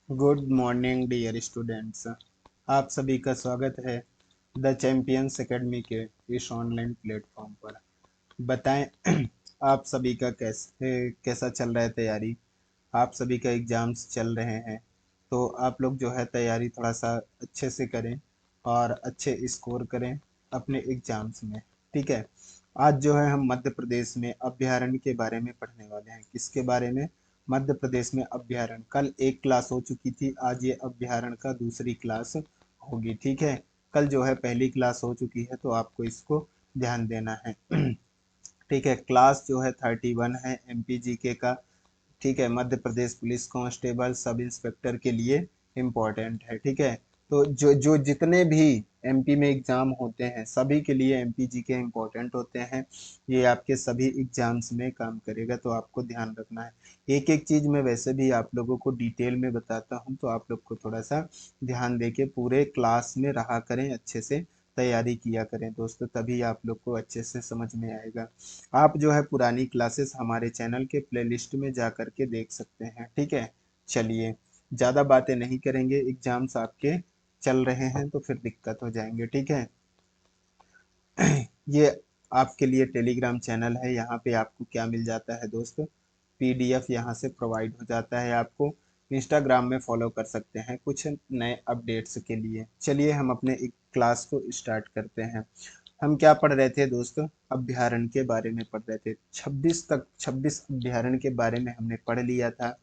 Good morning dear students. आप सभी का स्वागत है द चैंपियंस एकेडमी के इस ऑनलाइन प्लेटफॉर्म पर। बताएं आप सभी का कैसा चल रहा है तैयारी। आप सभी का एग्जाम्स चल रहे हैं तो आप लोग जो है तैयारी थोड़ा सा अच्छे से करें और अच्छे स्कोर करें अपने एग्जाम्स में। ठीक है। आज जो है हम मध्य प्रदेश में अभ्यारण्य के बारे में पढ़ने वाले हैं। किसके बारे में? मध्य प्रदेश में अभ्यारण्य। कल एक क्लास हो चुकी थी, आज ये अभ्यारण्य का दूसरी क्लास होगी। ठीक है। कल जो है पहली क्लास हो चुकी है तो आपको इसको ध्यान देना है। ठीक है। क्लास जो है 31 है एमपीजीके का। ठीक है। Madhya Pradesh police constable sub inspector के लिए इम्पोर्टेंट है। ठीक है। तो जो जो जितने भी एमपी में एग्जाम होते हैं सभी के लिए एमपीजी के इम्पोर्टेंट होते हैं। ये आपके सभी एग्जाम्स में काम करेगा तो आपको ध्यान रखना है। एक एक चीज मैं वैसे भी आप लोगों को डिटेल में बताता हूँ तो आप लोग को थोड़ा सा ध्यान देके पूरे क्लास में रहा करें, अच्छे से तैयारी किया करें दोस्तों, तभी आप लोग को अच्छे से समझ में आएगा। आप जो है पुरानी क्लासेस हमारे चैनल के प्लेलिस्ट में जा करके देख सकते हैं। ठीक है। चलिए, ज़्यादा बातें नहीं करेंगे, एग्जाम्स आपके चल रहे हैं तो फिर दिक्कत हो जाएंगे। ठीक है। ये आपके लिए टेलीग्राम चैनल है। यहाँ पे आपको क्या मिल जाता है दोस्त? पीडीएफ यहाँ से प्रोवाइड हो जाता है आपको। इंस्टाग्राम में फॉलो कर सकते हैं कुछ नए अपडेट्स के लिए। चलिए हम अपने एक क्लास को स्टार्ट करते हैं। हम क्या पढ़ रहे थे दोस्तों? अभ्यारण्य के बारे में पढ़ रहे थे। 26 अभ्यारण्य के बारे में हमने पढ़ लिया था।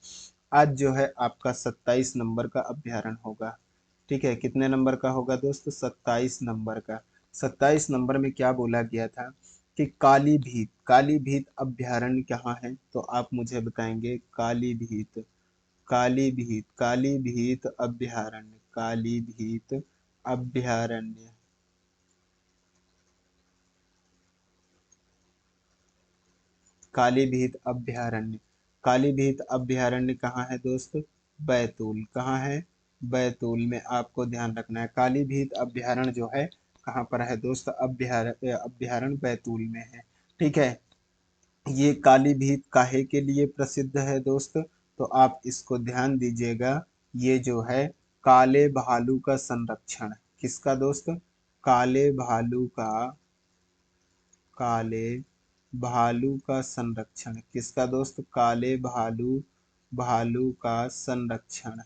आज जो है आपका 27 नंबर का अभ्यारण्य होगा। ठीक है। कितने नंबर का होगा दोस्तों? 27 नंबर का। 27 नंबर में क्या बोला गया था कि काली भीत अभ्यारण्य कहाँ है? तो आप मुझे बताएंगे। काली भीत अभ्यारण्य, काली भीत अभ्यारण्य, कालीभीत अभ्यारण्य। कालीभीत अभ्यारण्य कहाँ है दोस्त? बैतूल। कहाँ है? बैतूल में आपको ध्यान रखना है। कालीभीत अभ्यारण्य जो है कहाँ पर है दोस्त? अभ्यारण्य बैतूल में है। ठीक है। ये कालीभीत काहे के लिए प्रसिद्ध है दोस्त? तो आप इसको ध्यान दीजिएगा। ये जो है काले भालू का संरक्षण। किसका दोस्त? काले भालू का, काले भालू का संरक्षण। किसका दोस्त? काले भालू, भालू का संरक्षण।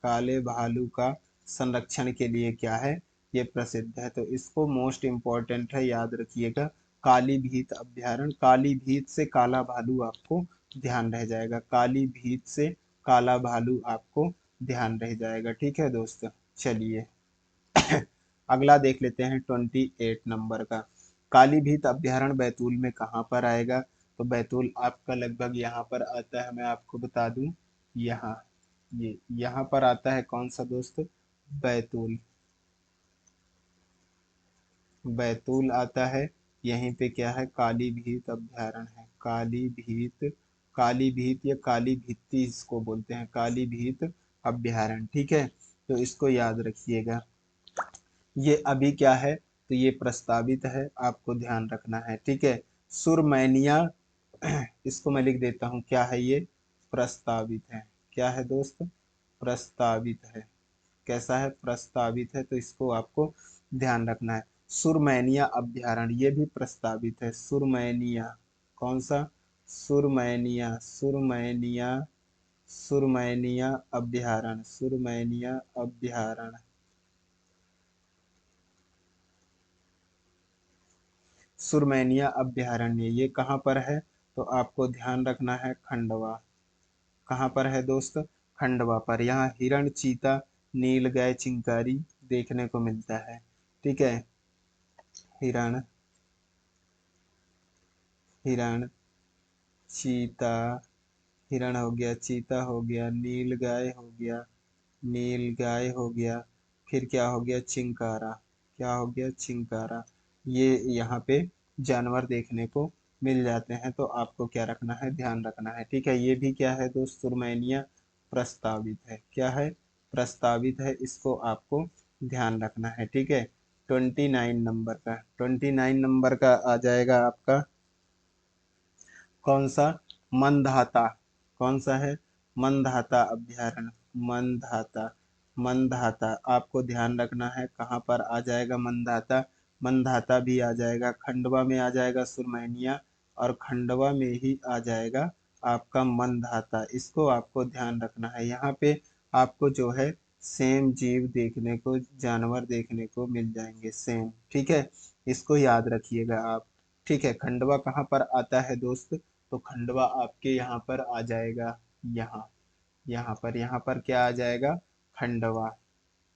काले भालू का संरक्षण के लिए क्या है? ये प्रसिद्ध है। तो इसको मोस्ट इम्पोर्टेंट है, याद रखिएगा। काली भीत अभ्यारण्य, काली भीत से काला भालू आपको ध्यान रह जाएगा। काली भीत से काला भालू आपको ध्यान रह जाएगा। ठीक है दोस्त। चलिए अगला देख लेते हैं 28 नंबर का। कालीभीत अभ्यारण्य बैतूल में कहाँ पर आएगा? तो बैतूल आपका लगभग यहाँ पर आता है, मैं आपको बता दूं। यहाँ, ये यहाँ पर आता है। कौन सा दोस्त? बैतूल। बैतूल आता है। यहीं पे क्या है? कालीभीत अभ्यारण्य है। कालीभीत या काली भित्ती इसको बोलते हैं, कालीभीत अभ्यारण्य। ठीक है। तो इसको याद रखिएगा। ये अभी क्या है? तो ये प्रस्तावित है, आपको ध्यान रखना है। ठीक है। सुरमैनिया इसको मैं लिख देता हूँ। क्या है ये? प्रस्तावित है। क्या है दोस्त? प्रस्तावित है। कैसा है? प्रस्तावित है। तो इसको आपको ध्यान रखना है। सुरमैनिया अभ्यारण्य ये भी प्रस्तावित है। सुरमैनिया, कौन सा? सुरमैनिया अभ्यारण्य, सुरमैनिया अभ्यारण्य। सुरमैनिया अभ्यारण्य ये कहाँ पर है? तो आपको ध्यान रखना है। खंडवा। कहाँ पर है दोस्त? खंडवा पर। यहाँ हिरण, चीता, नीलगाय, चिंकारी देखने को मिलता है। ठीक है। हिरण, हिरण, चीता, हिरण हो गया, चीता हो गया, नीलगाय हो गया, नीलगाय हो गया। फिर क्या हो गया? चिंकारा। क्या हो गया? चिंकारा। ये यहाँ पे जानवर देखने को मिल जाते हैं तो आपको क्या रखना है? ध्यान रखना है। ठीक है। ये भी क्या है दोस्त? सुरमैनिया प्रस्तावित है। क्या है? प्रस्तावित है। इसको आपको ध्यान रखना है। ठीक है। 29 नंबर का, 29 नंबर का आ जाएगा आपका कौन सा? मंदाता। कौन सा है? मंधाता अभ्यारण्य, मंधाता, मंधाता आपको ध्यान रखना है कहाँ पर आ जाएगा मंधाता। मंधाता भी आ जाएगा, खंडवा में आ जाएगा सुरमैनिया, और खंडवा में ही आ जाएगा आपका मंधाता। इसको आपको ध्यान रखना है। यहाँ पे आपको जो है सेम जीव देखने को, जानवर देखने को मिल जाएंगे सेम, ठीक है। इसको याद रखिएगा आप, ठीक है। खंडवा कहाँ पर आता है दोस्त, तो खंडवा आपके यहाँ पर आ जाएगा, यहाँ, यहाँ पर क्या आ जाएगा, खंडवा,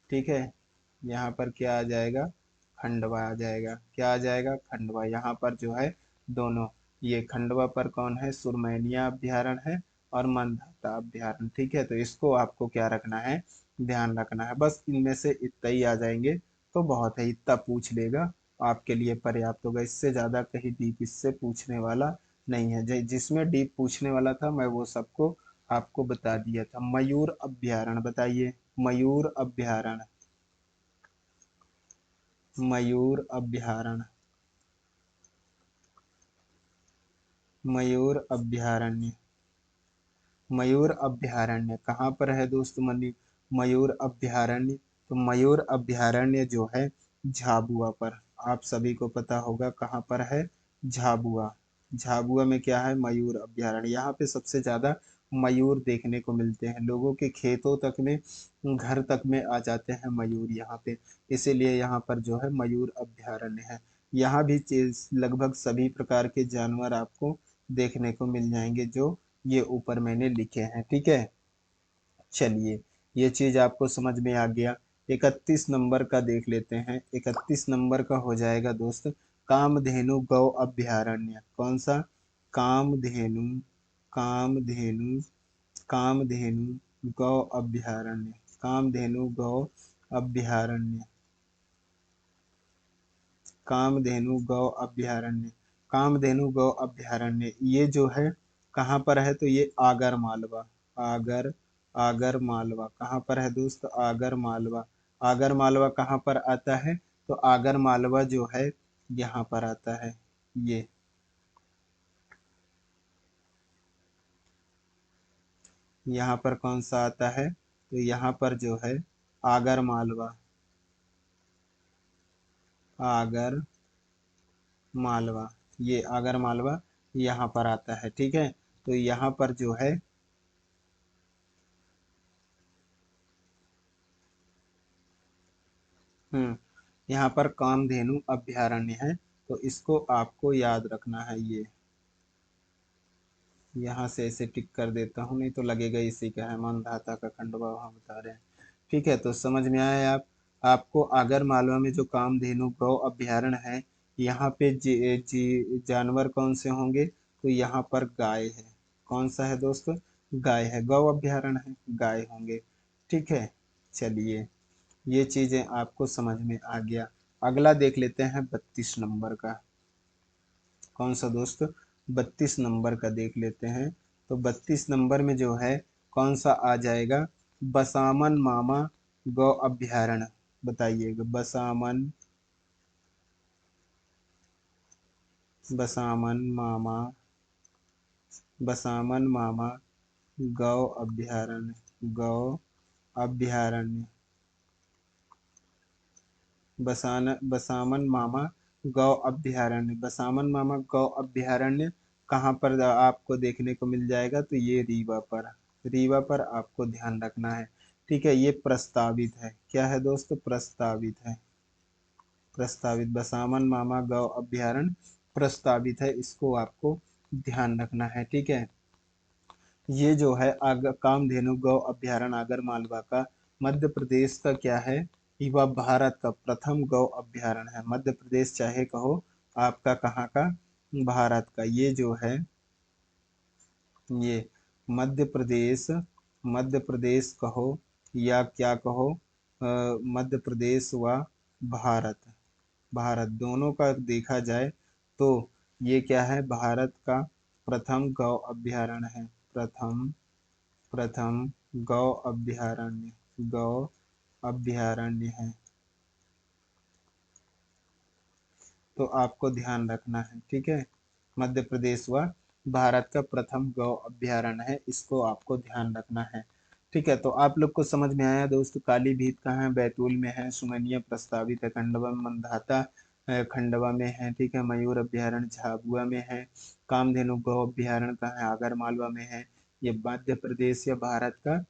ठीक है। यहाँ पर क्या आ जाएगा, खंडवा आ जाएगा, क्या आ जाएगा, खंडवा। यहाँ पर जो है दोनों, ये खंडवा पर कौन है, सुरमैनिया अभ्यारण्य है और मंधाता अभ्यारण्य, ठीक है। तो इसको आपको क्या रखना है, ध्यान रखना है। बस इनमें से इतना ही आ जाएंगे तो बहुत है, इतना पूछ लेगा आपके लिए पर्याप्त होगा। इससे ज्यादा कहीं डीप इससे पूछने वाला नहीं है। जिसमें डीप पूछने वाला था मैं वो सबको आपको बता दिया था। मयूर अभ्यारण्य बताइए, मयूर अभ्यारण्य, मयूर अभ्यारण्य, मयूर अभ्यारण्य, मयूर अभ्यारण्य कहाँ पर है दोस्त, मयूर अभ्यारण्य, तो मयूर अभ्यारण्य जो है झाबुआ पर, आप सभी को पता होगा कहाँ पर है, झाबुआ। झाबुआ में क्या है, मयूर अभ्यारण्य। यहाँ पे सबसे ज्यादा मयूर देखने को मिलते हैं, लोगों के खेतों तक में, घर तक में आ जाते हैं मयूर यहाँ पे, इसीलिए यहाँ पर जो है मयूर अभ्यारण्य है। यहाँ भी लगभग सभी प्रकार के जानवर आपको देखने को मिल जाएंगे जो ये ऊपर मैंने लिखे हैं, ठीक है। चलिए, ये चीज आपको समझ में आ गया। 31 नंबर का देख लेते हैं। 31 नंबर का हो जाएगा दोस्त, कामधेनु गौ अभ्यारण्य। कौन सा, कामधेनु, कामधेनु, कामधेनु गौ अभ्यारण्य, कामधेनु गौ अभ्यारण्य, कामधेनु गौ अभ्यारण्य, कामधेनु गौ अभ्यारण्य। ये जो है कहाँ पर है, तो ये आगर मालवा, आगर, आगर मालवा कहाँ पर है दोस्त, आगर मालवा। आगर मालवा कहाँ पर आता है, तो आगर मालवा जो है यहाँ पर आता है, ये यहाँ पर कौन सा आता है, तो यहाँ पर जो है आगर मालवा, आगर मालवा, ये आगर मालवा यहाँ पर आता है, ठीक है। तो यहाँ पर जो है, यहाँ पर कामधेनु अभ्यारण्य है, तो इसको आपको याद रखना है। ये यहाँ से ऐसे टिक कर देता हूँ, नहीं तो लगेगा इसी का है, मानधाता का खंडवा वहाँ बता रहे हैं, ठीक है। तो समझ में आया आप, आपको आगर मालवा में जो कामधेनु गौ अभ्यारण्य है, यहाँ पे जानवर कौन से होंगे, तो यहाँ पर गाय है। कौन सा है दोस्त, गाय है, गौ अभ्यारण्य है, गाय होंगे, ठीक है। चलिए, ये चीजें आपको समझ में आ गया। अगला देख लेते हैं 32 नंबर का। कौन सा दोस्त, 32 नंबर का देख लेते हैं। तो 32 नंबर में जो है कौन सा आ जाएगा, बसामन मामा गौ अभ्यारण्य। बताइएगा, बसामन, बसामन मामा, बसामन मामा गौ अभ्यारण्य, गौ अभ्यारण्य, बसामन मामा गौ अभ्यारण्य, बसामन मामा गौ अभ्यारण्य कहाँ पर आपको देखने को मिल जाएगा, तो ये रीवा पर, रीवा पर आपको ध्यान रखना है, ठीक है। ये प्रस्तावित है, क्या है दोस्त, प्रस्तावित है, प्रस्तावित, बसामन मामा गौ अभ्यारण्य प्रस्तावित है, इसको आपको ध्यान रखना है, ठीक है। ये जो है कामधेनु गौ अभ्यारण्य आगर मालवा का मध्य प्रदेश का क्या है, वह भारत का प्रथम गौ अभ्यारण्य है। मध्य प्रदेश चाहे कहो आपका कहाँ का, भारत का। ये जो है, ये मध्य प्रदेश, मध्य प्रदेश कहो या क्या कहो, मध्य प्रदेश व भारत, भारत दोनों का देखा जाए तो ये क्या है, भारत का प्रथम गौ अभ्यारण्य है, प्रथम, प्रथम गौ अभ्यारण्य, गौ अभ्यारण्य है। तो आपको ध्यान रखना है, ठीक है, मध्य प्रदेश व भारत का प्रथम गौ अभयारण्य है, इसको आपको ध्यान रखना है। ठीक है, तो आप लोग को समझ में आया दोस्त। काली भीत कहाँ है? बैतूल में है। सुमनिया प्रस्तावित है खंडवा में। मंदाता खंडवा में है। ठीक है, मयूर अभयारण्य झाबुआ में है। कामधेनु गौ अभयारण्य कहाँ है? आगर मालवा में है। ये मध्य प्रदेश या भारत का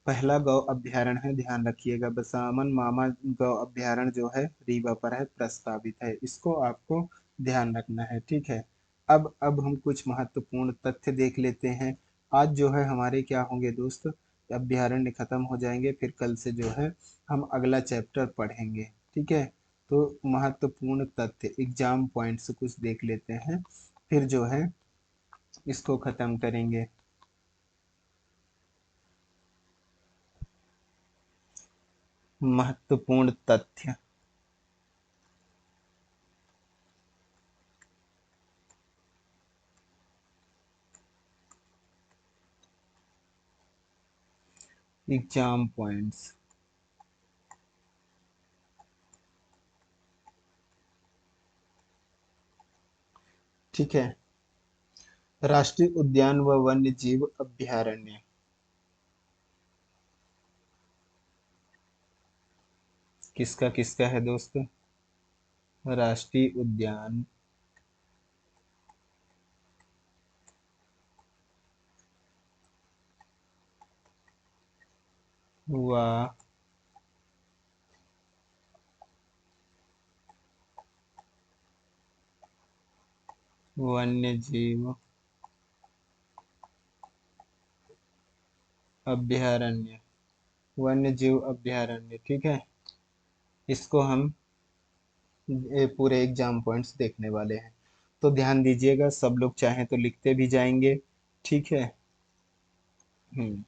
पहला गौ अभयारण्य है, ध्यान रखिएगा। बसामन मामा गौ अभयारण्य जो है रीवा पर है, प्रस्तावित है, इसको आपको ध्यान रखना है। ठीक है, अब हम कुछ महत्वपूर्ण तथ्य देख लेते हैं। आज जो है हमारे क्या होंगे दोस्त, अभयारण्य खत्म हो जाएंगे, फिर कल से जो है हम अगला चैप्टर पढ़ेंगे। ठीक है, तो महत्वपूर्ण तथ्य एग्जाम पॉइंट्स कुछ देख लेते हैं, फिर जो है इसको खत्म करेंगे। महत्वपूर्ण तथ्य, एग्जाम पॉइंट्स। ठीक है, राष्ट्रीय उद्यान व वन्य जीव अभयारण्य किसका किसका है दोस्त? राष्ट्रीय उद्यान व वन्य जीव अभयारण्य, वन्य जीव अभयारण्य। ठीक है, इसको हम ये पूरे एग्जाम पॉइंट्स देखने वाले हैं, तो ध्यान दीजिएगा। सब लोग चाहें तो लिखते भी जाएंगे। ठीक है। हम्म।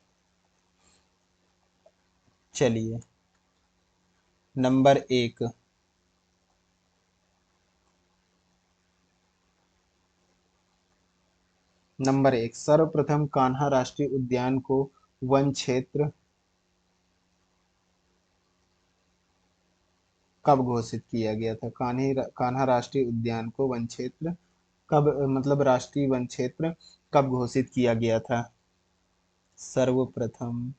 चलिए, नंबर एक। नंबर एक, सर्वप्रथम कान्हा राष्ट्रीय उद्यान को वन क्षेत्र कब घोषित किया गया था? कान्हा राष्ट्रीय उद्यान को वन क्षेत्र कब, मतलब राष्ट्रीय वन क्षेत्र कब घोषित किया गया था? सर्वप्रथम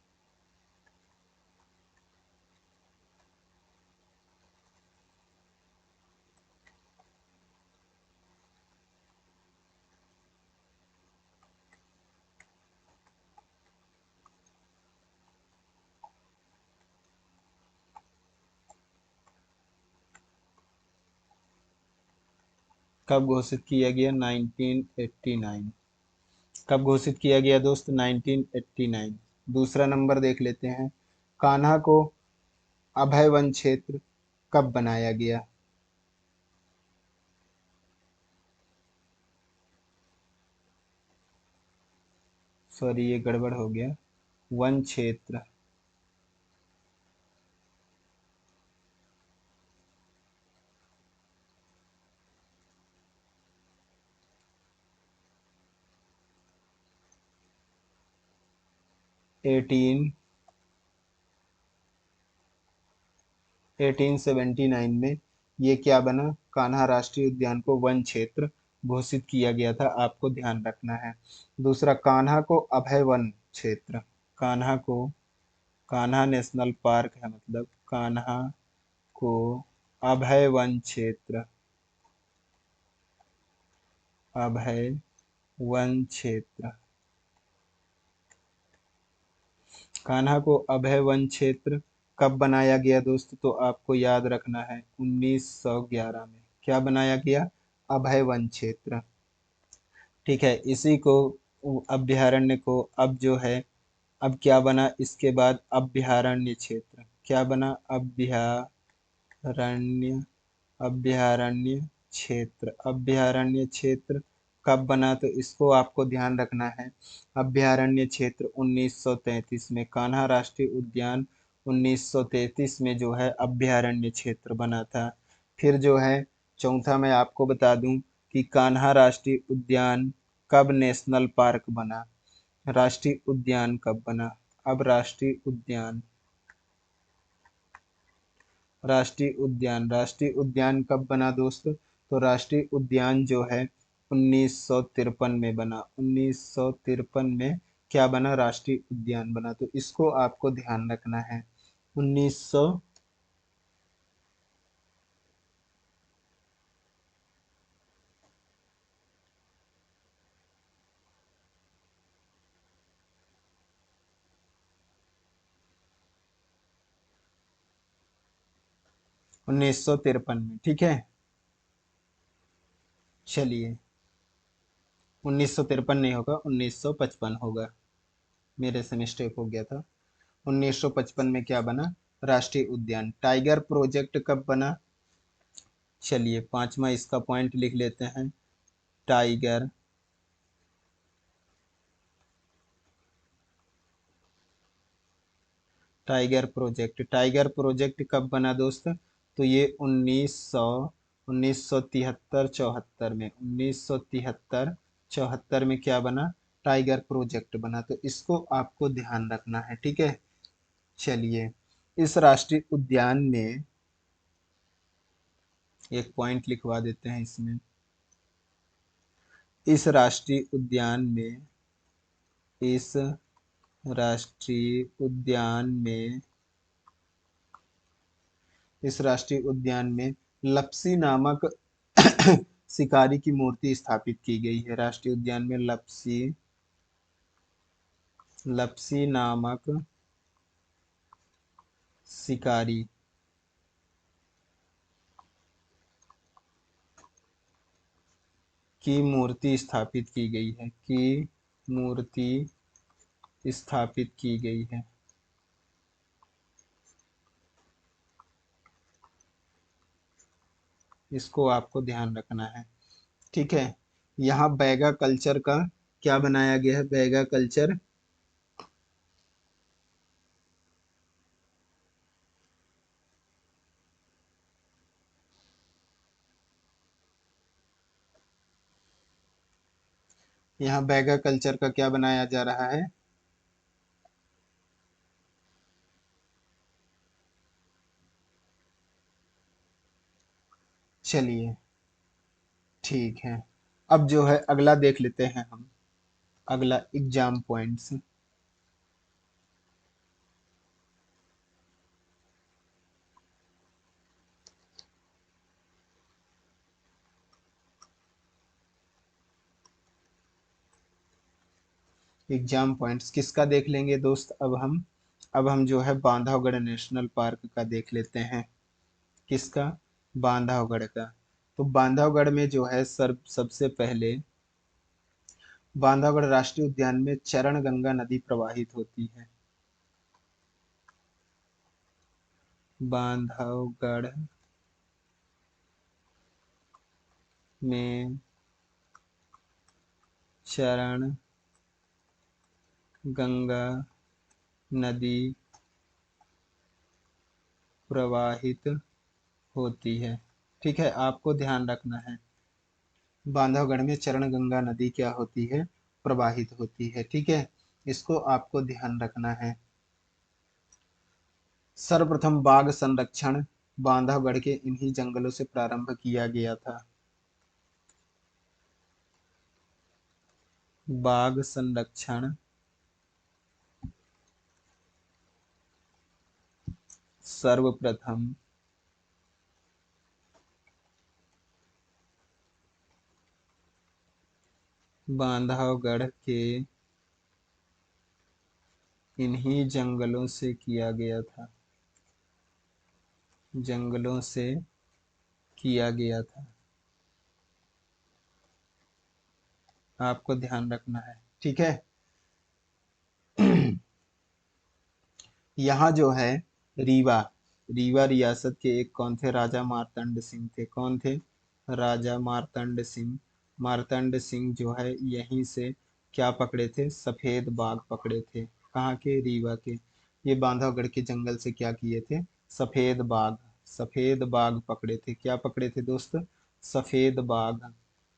कब घोषित किया गया? 1989। कब घोषित किया गया दोस्त? 1989। दूसरा नंबर देख लेते हैं, कान्हा को अभय वन क्षेत्र कब बनाया गया? सॉरी, ये गड़बड़ हो गया। वन क्षेत्र 18 1879 में ये क्या बना? कान्हा राष्ट्रीय उद्यान को वन क्षेत्र घोषित किया गया था, आपको ध्यान रखना है। दूसरा, कान्हा को अभय वन क्षेत्र, कान्हा को, कान्हा नेशनल पार्क है, मतलब कान्हा को अभय वन क्षेत्र, अभय वन क्षेत्र, कान्हा को अभय वन क्षेत्र कब बनाया गया दोस्त? तो आपको याद रखना है 1911 में। क्या बनाया गया? अभय वन क्षेत्र। ठीक है, इसी को अभयारण्य को अब जो है, अब क्या बना इसके बाद? अभयारण्य क्षेत्र। क्या बना? अभयारण्य क्षेत्र, अभयारण्य क्षेत्र कब बना? तो इसको आपको ध्यान रखना है। अभयारण्य क्षेत्र 1933 में, कान्हा राष्ट्रीय उद्यान 1933 में जो है अभयारण्य क्षेत्र बना था। फिर जो है चौथा मैं आपको बता दूं कि कान्हा राष्ट्रीय उद्यान कब नेशनल पार्क बना? राष्ट्रीय उद्यान कब बना? अब राष्ट्रीय उद्यान कब बना दोस्त? तो राष्ट्रीय उद्यान जो है 1953 में बना। 1953 में क्या बना? राष्ट्रीय उद्यान बना। तो इसको आपको ध्यान रखना है। 1900 1953 में, ठीक है। चलिए, 1953 नहीं होगा, 1955 होगा। मेरे से मिस्टेक हो गया था। 1955 में क्या बना? राष्ट्रीय उद्यान। टाइगर प्रोजेक्ट कब बना? चलिए, पांचवा इसका पॉइंट लिख लेते हैं। Tiger tiger project. Tiger project कब बना दोस्त? तो ये 1973 74 में, 1973 74 में क्या बना? टाइगर प्रोजेक्ट बना। तो इसको आपको ध्यान रखना है, ठीक है। चलिए, इस राष्ट्रीय उद्यान में एक पॉइंट लिखवा देते हैं इसमें। इस राष्ट्रीय उद्यान में इस राष्ट्रीय उद्यान में इस राष्ट्रीय उद्यान में लप्सी नामक शिकारी की मूर्ति स्थापित की गई है। राष्ट्रीय उद्यान में लप्सी लप्सी नामक शिकारी की मूर्ति स्थापित की गई है। की मूर्ति स्थापित की गई है। इसको आपको ध्यान रखना है, ठीक है। यहाँ बैगा कल्चर का क्या बनाया गया है? बैगा कल्चर यहाँ बैगा कल्चर का क्या बनाया जा रहा है? चलिए, ठीक है। अब जो है अगला देख लेते हैं हम। अगला एग्जाम पॉइंट्स। एग्जाम पॉइंट्स किसका देख लेंगे दोस्त? अब हम जो है बांधवगढ़ नेशनल पार्क का देख लेते हैं। किसका? बांधवगढ़ का। तो बांधवगढ़ में जो है सबसे पहले बांधवगढ़ राष्ट्रीय उद्यान में चरण गंगा नदी प्रवाहित होती है। बांधवगढ़ में चरण गंगा नदी प्रवाहित होती है, ठीक है। आपको ध्यान रखना है, बांधवगढ़ में चरण गंगा नदी क्या होती है? प्रवाहित होती है, ठीक है। इसको आपको ध्यान रखना है। सर्वप्रथम बाघ संरक्षण बांधवगढ़ के इन्हीं जंगलों से प्रारंभ किया गया था। बाघ संरक्षण सर्वप्रथम बांधवगढ़ के इन्हीं जंगलों से किया गया था। जंगलों से किया गया था। आपको ध्यान रखना है, ठीक है। यहाँ जो है रीवा रीवा रियासत के एक कौन थे? राजा मार्तंड सिंह थे। कौन थे? राजा मार्तंड सिंह। मार्तंड सिंह जो है यहीं से क्या पकड़े थे? सफेद बाघ पकड़े थे। कहाँ के? रीवा के। ये बांधवगढ़ के जंगल से क्या किए थे? सफेद बाघ। सफेद बाघ पकड़े थे। क्या पकड़े थे दोस्त? सफेद बाघ।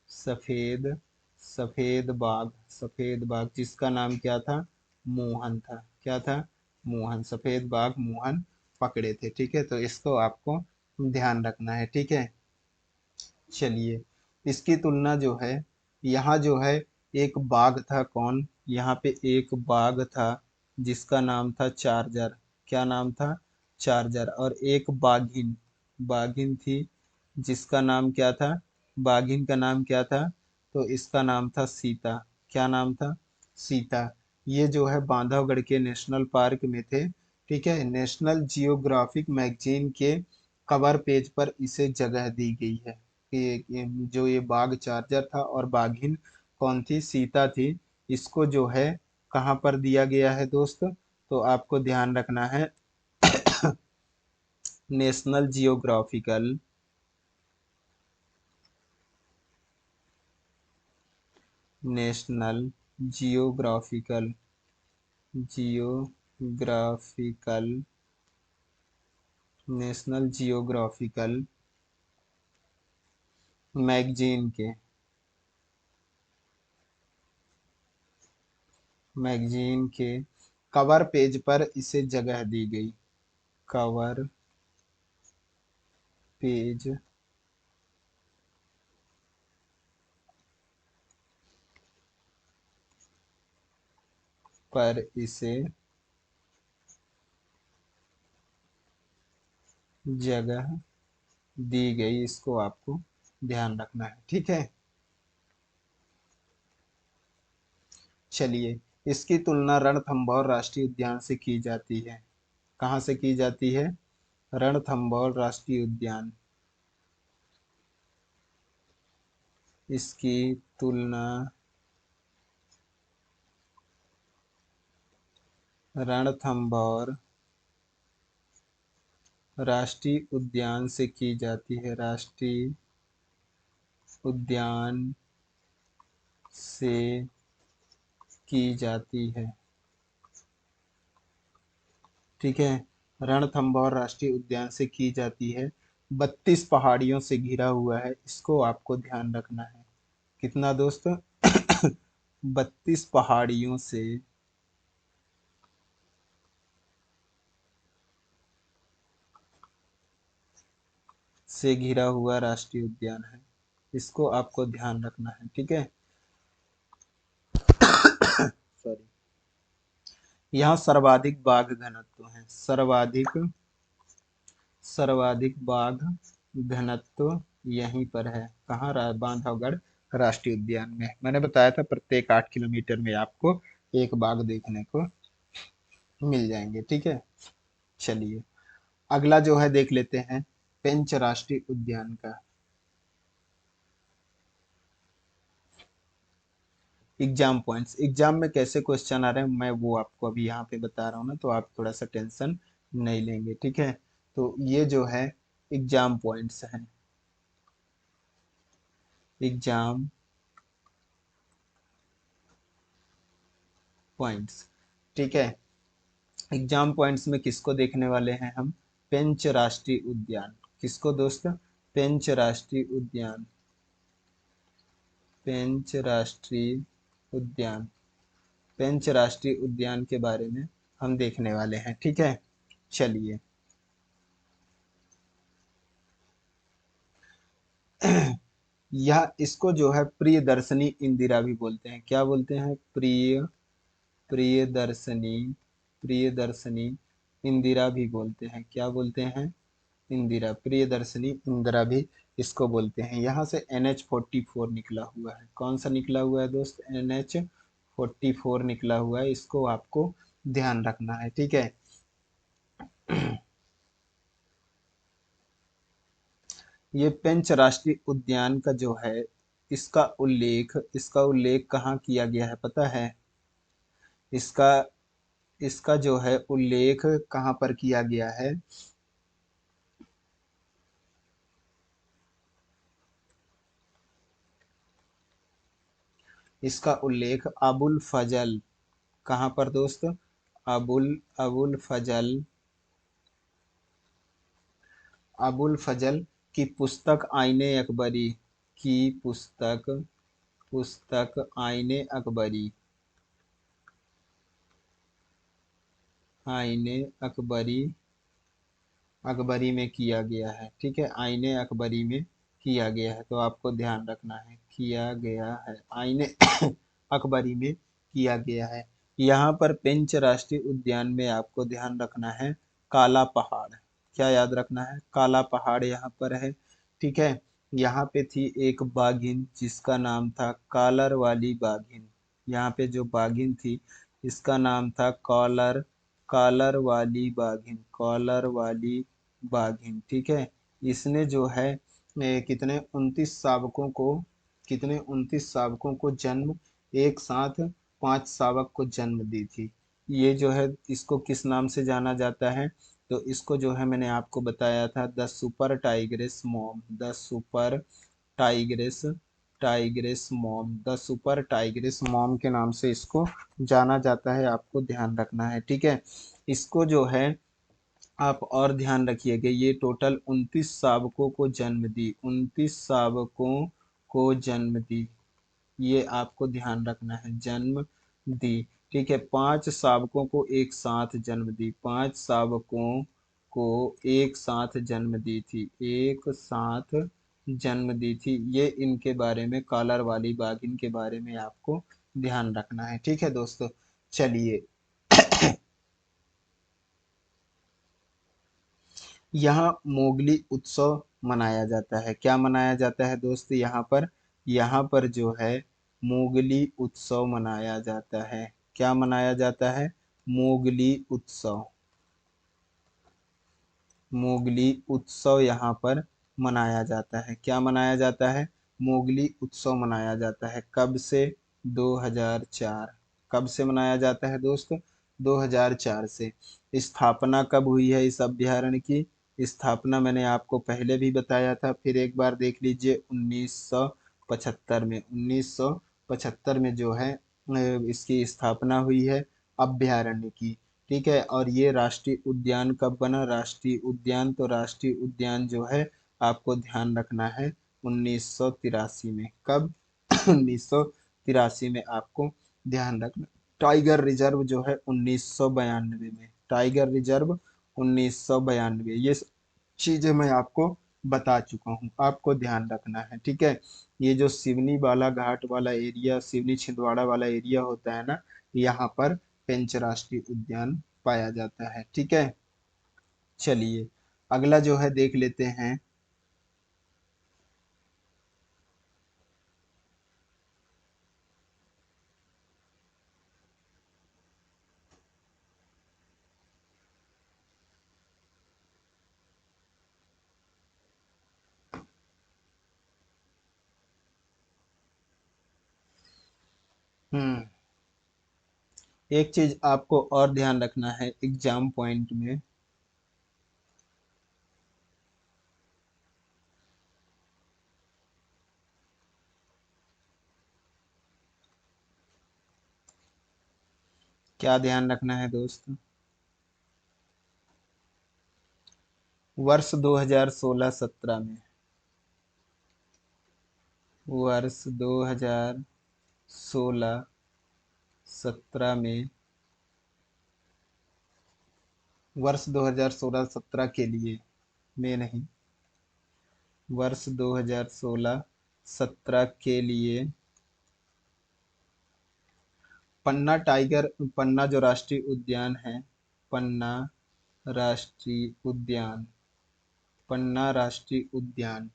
सफेद सफेद बाघ। सफेद बाघ जिसका नाम क्या था? मोहन था। क्या था? मोहन। सफेद बाघ मोहन पकड़े थे, ठीक है। तो इसको आपको ध्यान रखना है, ठीक है। चलिए, इसकी तुलना जो है यहाँ जो है एक बाघ था, कौन, यहाँ पे एक बाघ था जिसका नाम था चार्जर। क्या नाम था? चार्जर। और एक बाघिन, बाघिन थी जिसका नाम क्या था? बाघिन का नाम क्या था? तो इसका नाम था सीता। क्या नाम था? सीता। ये जो है बांधवगढ़ के नेशनल पार्क में थे। ठीक है, नेशनल जियोग्राफिक मैगजीन के कवर पेज पर इसे जगह दी गई है कि जो ये बाघ चार्जर था और बाघिन कौन थी? सीता थी। इसको जो है कहाँ पर दिया गया है दोस्त? तो आपको ध्यान रखना है, national geographical, national geographical, geographical, national geographical magazine के, मैगजीन के कवर पेज पर इसे जगह दी गई। कवर पेज पर इसे जगह दी गई, इसको आपको ध्यान रखना है। ठीक है, चलिए, इसकी तुलना रणथंभौर राष्ट्रीय उद्यान से की जाती है। कहाँ से की जाती है? रणथंभौर राष्ट्रीय उद्यान। इसकी तुलना रणथंभौर राष्ट्रीय उद्यान से की जाती है। राष्ट्रीय उद्यान से की जाती है। ठीक है, रणथंभौर राष्ट्रीय उद्यान से की जाती है। 32 पहाड़ियों से घिरा हुआ है, इसको आपको ध्यान रखना है। कितना दोस्त? 32 पहाड़ियों से घिरा हुआ राष्ट्रीय उद्यान है, इसको आपको ध्यान रखना है। ठीक है, सॉरी। यहाँ सर्वाधिक बाघ घनत्व है, सर्वाधिक, सर्वाधिक बाघ घनत्व यहीं पर है। कहाँ? बांधवगढ़ राष्ट्रीय उद्यान में। मैंने बताया था प्रत्येक 8 किलोमीटर में आपको एक बाघ देखने को मिल जाएंगे। ठीक है, चलिए, अगला जो है देख लेते हैं पेंच राष्ट्रीय उद्यान का। एग्जाम पॉइंट्स, एग्जाम में कैसे क्वेश्चन आ रहे हैं मैं वो आपको अभी यहाँ पे बता रहा हूँ ना, तो आप थोड़ा सा टेंशन नहीं लेंगे। ठीक है, तो ये जो है एग्जाम पॉइंट्स हैं, एग्जाम पॉइंट्स। ठीक है, एग्जाम पॉइंट्स में किसको देखने वाले हैं हम? पेंच राष्ट्रीय उद्यान। किसको दोस्त? पेंच राष्ट्रीय उद्यान, पेंच राष्ट्रीय उद्यान, पेंच राष्ट्रीय उद्यान के बारे में हम देखने वाले हैं। ठीक है, चलिए, यह, इसको जो है प्रियदर्शनी इंदिरा भी बोलते हैं। क्या बोलते हैं? प्रियदर्शनी, प्रियदर्शनी इंदिरा भी बोलते हैं। क्या बोलते हैं? इंदिरा, प्रियदर्शनी इंदिरा भी इसको बोलते हैं। यहाँ से NH44 निकला हुआ है। कौन सा निकला हुआ है दोस्त? NH44 निकला हुआ है, इसको आपको ध्यान रखना है। ठीक है, ये पेंच राष्ट्रीय उद्यान का जो है, इसका उल्लेख कहाँ किया गया है पता है? इसका इसका जो है उल्लेख कहाँ पर किया गया है? इसका उल्लेख अबुल फजल, कहाँ पर दोस्त? अबुल अबुल फजल, अबुल फजल की पुस्तक आईने अकबरी, की पुस्तक, पुस्तक आईने अकबरी, आईने अकबरी, अकबरी में किया गया है। ठीक है, आईने अकबरी में किया गया है, तो आपको ध्यान रखना है किया गया है, आईने अकबरी में किया गया है। यहाँ पर पेंच राष्ट्रीय उद्यान में आपको ध्यान रखना है काला पहाड़, क्या याद रखना है, काला पहाड़ यहाँ पर है। ठीक है, यहाँ पे थी एक बाघिन जिसका नाम था कॉलर वाली बाघिन। यहाँ पे जो बाघिन थी इसका नाम था कॉलर, कॉलर वाली बाघिन, कॉलर वाली बाघिन। ठीक है, इसने जो है कितने 29 शावकों को, कितने 29 शावकों को जन्म, एक साथ 5 शावक को जन्म दी थी। ये जो है इसको किस नाम से जाना जाता है, तो इसको जो है मैंने आपको बताया था the super tigress mom, the super tigress, tigress mom, the super tigress mom के नाम से इसको जाना जाता है, आपको ध्यान रखना है। ठीक है, इसको जो है आप और ध्यान रखिएगा, ये टोटल 29 शावकों को जन्म दी, 29 शावकों को जन्म दी, ये आपको ध्यान रखना है, जन्म दी। ठीक है, 5 शावकों को एक साथ जन्म दी, 5 शावकों को एक साथ जन्म दी थी, एक साथ जन्म दी थी। ये इनके बारे में, कॉलर वाली बाघ, इनके बारे में आपको ध्यान रखना है। ठीक है दोस्तों, चलिए यहाँ मोगली उत्सव मनाया जाता है, क्या मनाया जाता है दोस्त यहाँ पर जो है मोगली उत्सव मनाया जाता है, क्या मनाया जाता है, मोगली उत्सव, मोगली उत्सव यहाँ पर मनाया जाता है, क्या मनाया जाता है, मोगली उत्सव मनाया जाता है। कब से, 2004, कब से मनाया जाता है दोस्त, 2004 से। स्थापना कब हुई है इस अभ्यारण्य की, स्थापना मैंने आपको पहले भी बताया था, फिर एक बार देख लीजिए 1975 में, 1975 में जो है इसकी स्थापना हुई है अभ्यारण्य की। ठीक है, और ये राष्ट्रीय उद्यान कब बना, राष्ट्रीय उद्यान, तो राष्ट्रीय उद्यान जो है आपको ध्यान रखना है 1983 में, कब 1983 में आपको ध्यान रखना। टाइगर रिजर्व जो है 1992 में, टाइगर रिजर्व 1992, ये चीजें मैं आपको बता चुका हूँ, आपको ध्यान रखना है। ठीक है, ये जो सिवनी वाला घाट वाला एरिया, सिवनी छिंदवाड़ा वाला एरिया होता है ना, यहाँ पर पेंच राष्ट्रीय उद्यान पाया जाता है। ठीक है, चलिए अगला जो है देख लेते हैं। हम्म, एक चीज आपको और ध्यान रखना है एग्जाम पॉइंट में, क्या ध्यान रखना है दोस्त, वर्ष 2016-17 में, वर्ष 2016-17 में, वर्ष 2016-17 के लिए, में नहीं, वर्ष 2016-17 के लिए पन्ना टाइगर, पन्ना जो राष्ट्रीय उद्यान है, पन्ना राष्ट्रीय उद्यान, पन्ना राष्ट्रीय उद्यान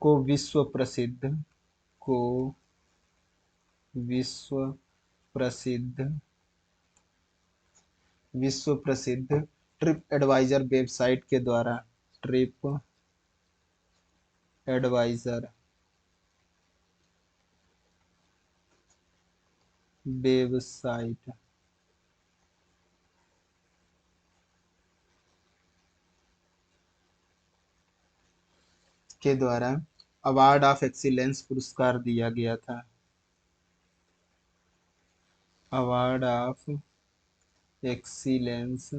को विश्व प्रसिद्ध, को विश्व प्रसिद्ध, विश्व प्रसिद्ध ट्रिप एडवाइजर वेबसाइट के द्वारा, ट्रिप एडवाइजर वेबसाइट के द्वारा अवार्ड ऑफ एक्सीलेंस पुरस्कार दिया गया था, अवार्ड ऑफ एक्सीलेंस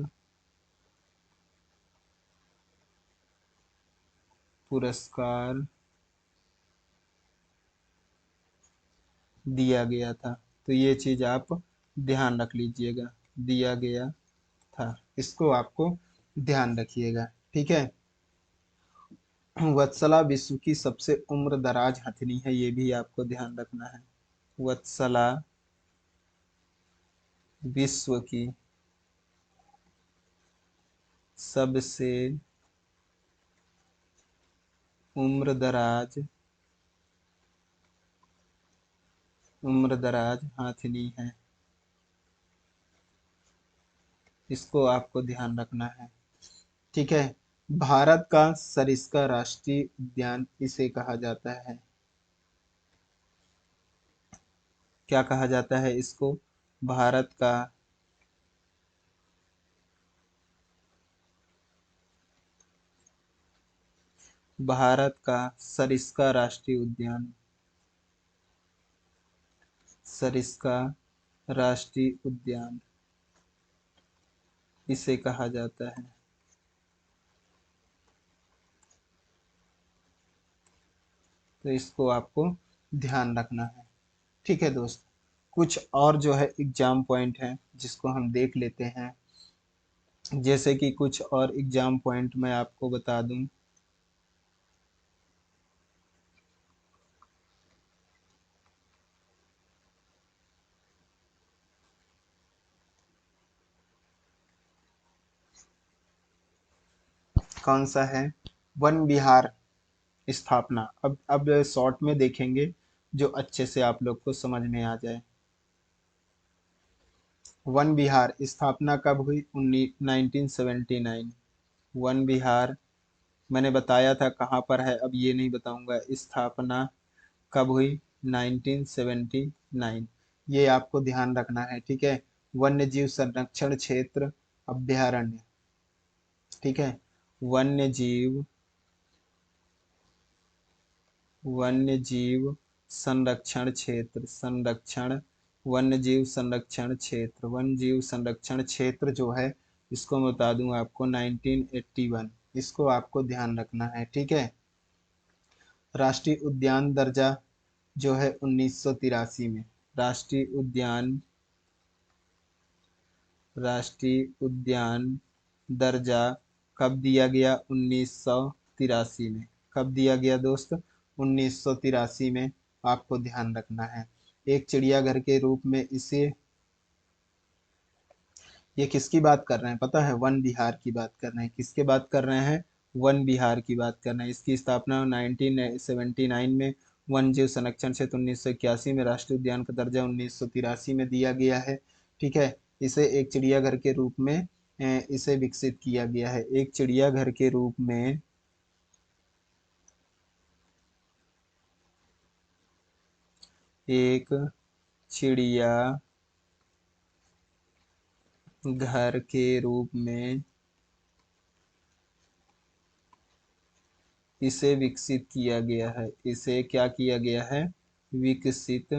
पुरस्कार दिया गया था। तो ये चीज आप ध्यान रख लीजिएगा, दिया गया था, इसको आपको ध्यान रखिएगा। ठीक है, वत्सला विश्व की सबसे उम्रदराज हथनी है, ये भी आपको ध्यान रखना है। वत्सला विश्व की सबसे उम्रदराज हाथनी है, इसको आपको ध्यान रखना है। ठीक है। भारत का सरिस्का राष्ट्रीय उद्यान इसे कहा जाता है, क्या कहा जाता है इसको? भारत का सरिस्का राष्ट्रीय उद्यान, सरिस्का राष्ट्रीय उद्यान इसे कहा जाता है। तो इसको आपको ध्यान रखना है। ठीक है दोस्त, कुछ और जो है एग्जाम पॉइंट है जिसको हम देख लेते हैं। जैसे कि कुछ और एग्जाम पॉइंट मैं आपको बता दूं। कौन सा है? वन विहार स्थापना। अब शॉर्ट में देखेंगे जो अच्छे से आप लोग को समझ में आ जाए। वन विहार स्थापना कब हुई? 1979। वन विहार मैंने बताया था कहाँ पर है, अब ये नहीं बताऊंगा। स्थापना कब हुई? 1979। ये आपको ध्यान रखना है। ठीक है। वन्य जीव संरक्षण क्षेत्र अभ्यारण्य। ठीक है। वन्य जीव वन्य जीव संरक्षण क्षेत्र, वन्य जीव संरक्षण क्षेत्र जो है, इसको मैं बता दूं आपको 1981। इसको आपको ध्यान रखना है। ठीक है। राष्ट्रीय उद्यान दर्जा जो है 1983 में। राष्ट्रीय उद्यान राष्ट्रीय उद्यान दर्जा कब दिया गया? 1983 में। कब दिया गया दोस्त? 1983 में। आपको ध्यान रखना है। एक चिड़ियाघर के रूप में इसे, ये किसकी बात कर रहे हैं पता है? वन विहार की बात कर रहे हैं। किसके बात कर रहे हैं? वन विहार की बात कर रहे हैं। इसकी स्थापना 1979 में, वन जीव संरक्षण क्षेत्र 1981 में, राष्ट्रीय उद्यान का दर्जा 1983 में दिया गया है। ठीक है। इसे एक चिड़ियाघर के रूप में इसे विकसित किया गया है। एक चिड़ियाघर के रूप में एक चिड़िया घर के रूप में इसे विकसित किया गया है। इसे क्या किया गया है? विकसित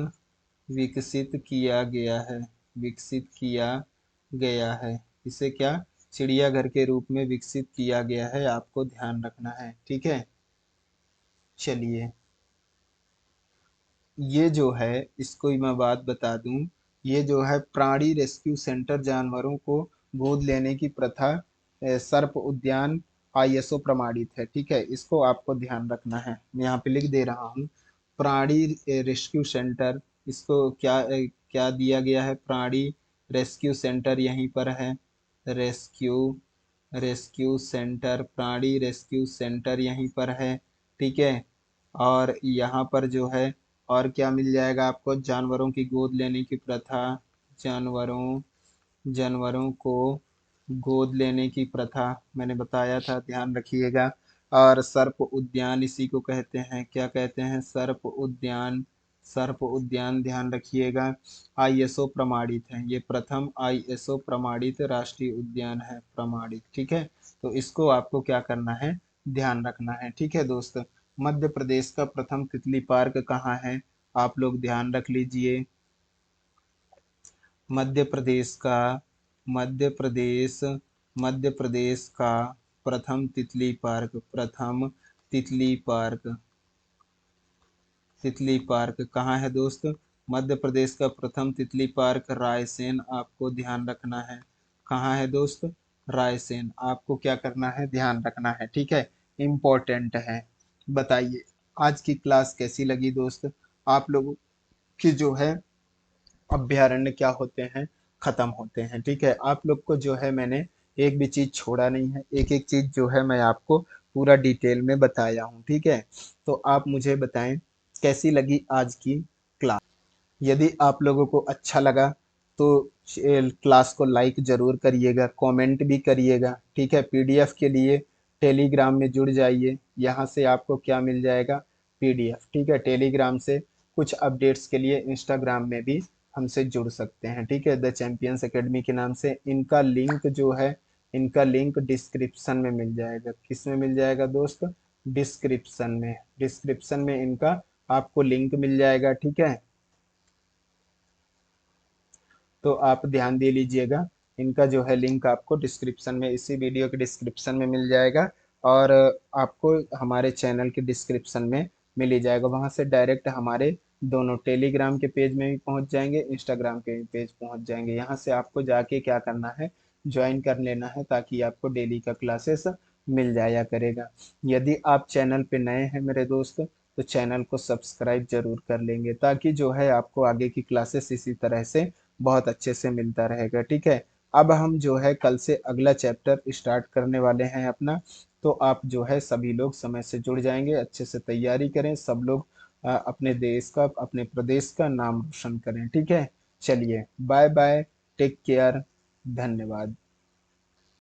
विकसित किया गया है। विकसित किया गया है। इसे क्या? चिड़ियाघर के रूप में विकसित किया गया है। आपको ध्यान रखना है। ठीक है। चलिए, ये जो है इसको मैं बात बता दूं। ये जो है प्राणी रेस्क्यू सेंटर, जानवरों को गोद लेने की प्रथा, सर्प उद्यान आईएसओ प्रमाणित है। ठीक है। इसको आपको ध्यान रखना है। मैं यहाँ पे लिख दे रहा हूँ, प्राणी रेस्क्यू सेंटर। इसको क्या दिया गया है? प्राणी रेस्क्यू सेंटर यहीं पर है। रेस्क्यू रेस्क्यू सेंटर, प्राणी रेस्क्यू सेंटर यहीं पर है। ठीक है। और यहाँ पर जो है और क्या मिल जाएगा आपको? जानवरों की गोद लेने की प्रथा, जानवरों जानवरों को गोद लेने की प्रथा मैंने बताया था, ध्यान रखिएगा। और सर्प उद्यान इसी को कहते हैं। क्या कहते हैं? सर्प उद्यान। सर्प उद्यान ध्यान रखिएगा। आईएसओ प्रमाणित है। ये प्रथम आईएसओ प्रमाणित राष्ट्रीय उद्यान है, प्रमाणित। ठीक है। तो इसको आपको क्या करना है? ध्यान रखना है। ठीक है दोस्त। मध्य प्रदेश का प्रथम तितली पार्क कहाँ है? आप लोग ध्यान रख लीजिए। मध्य प्रदेश का मध्य प्रदेश मध्य प्रदेश का प्रथम तितली पार्क, तितली पार्क कहाँ है दोस्त? मध्य प्रदेश का प्रथम तितली पार्क रायसेन। आपको ध्यान रखना है। कहाँ है दोस्त? रायसेन। आपको क्या करना है? ध्यान रखना है। ठीक है। इम्पोर्टेंट है। बताइए आज की क्लास कैसी लगी दोस्त? आप लोगों की जो है अभ्यारण्य क्या होते हैं, खत्म होते हैं। ठीक है, आप लोग को जो है मैंने एक भी चीज छोड़ा नहीं है, एक एक चीज जो है मैं आपको पूरा डिटेल में बताया हूँ। ठीक है, तो आप मुझे बताएं कैसी लगी आज की क्लास। यदि आप लोगों को अच्छा लगा तो क्लास को लाइक जरूर करिएगा, कमेंट भी करिएगा। ठीक है, पीडीएफ के लिए टेलीग्राम में जुड़ जाइए, यहाँ से आपको क्या मिल जाएगा, पीडीएफ। ठीक है, टेलीग्राम से कुछ अपडेट्स के लिए इंस्टाग्राम में भी हमसे जुड़ सकते हैं। ठीक है, द चैंपियंस एकेडमी के नाम से इनका लिंक जो है, इनका लिंक डिस्क्रिप्शन में मिल जाएगा। किस में मिल जाएगा दोस्त? डिस्क्रिप्शन में, डिस्क्रिप्शन में इनका आपको लिंक मिल जाएगा। ठीक है, तो आप ध्यान दे लीजिएगा, इनका जो है लिंक आपको डिस्क्रिप्शन में, इसी वीडियो के डिस्क्रिप्शन में मिल जाएगा, और आपको हमारे चैनल के डिस्क्रिप्शन में मिल ही जाएगा। वहां से डायरेक्ट हमारे दोनों टेलीग्राम के पेज में भी पहुंच जाएंगे, इंस्टाग्राम के भी पेज पहुंच जाएंगे। यहाँ से आपको जाके क्या करना है, ज्वाइन कर लेना है, ताकि आपको डेली का क्लासेस मिल जाया करेगा। यदि आप चैनल पे नए हैं मेरे दोस्त, तो चैनल को सब्सक्राइब जरूर कर लेंगे, ताकि जो है आपको आगे की क्लासेस इसी तरह से बहुत अच्छे से मिलता रहेगा। ठीक है, अब हम जो है कल से अगला चैप्टर स्टार्ट करने वाले हैं अपना, तो आप जो है सभी लोग समय से जुड़ जाएंगे, अच्छे से तैयारी करें सब लोग, अपने देश का, अपने प्रदेश का नाम रोशन करें। ठीक है, चलिए बाय बाय, टेक केयर, धन्यवाद।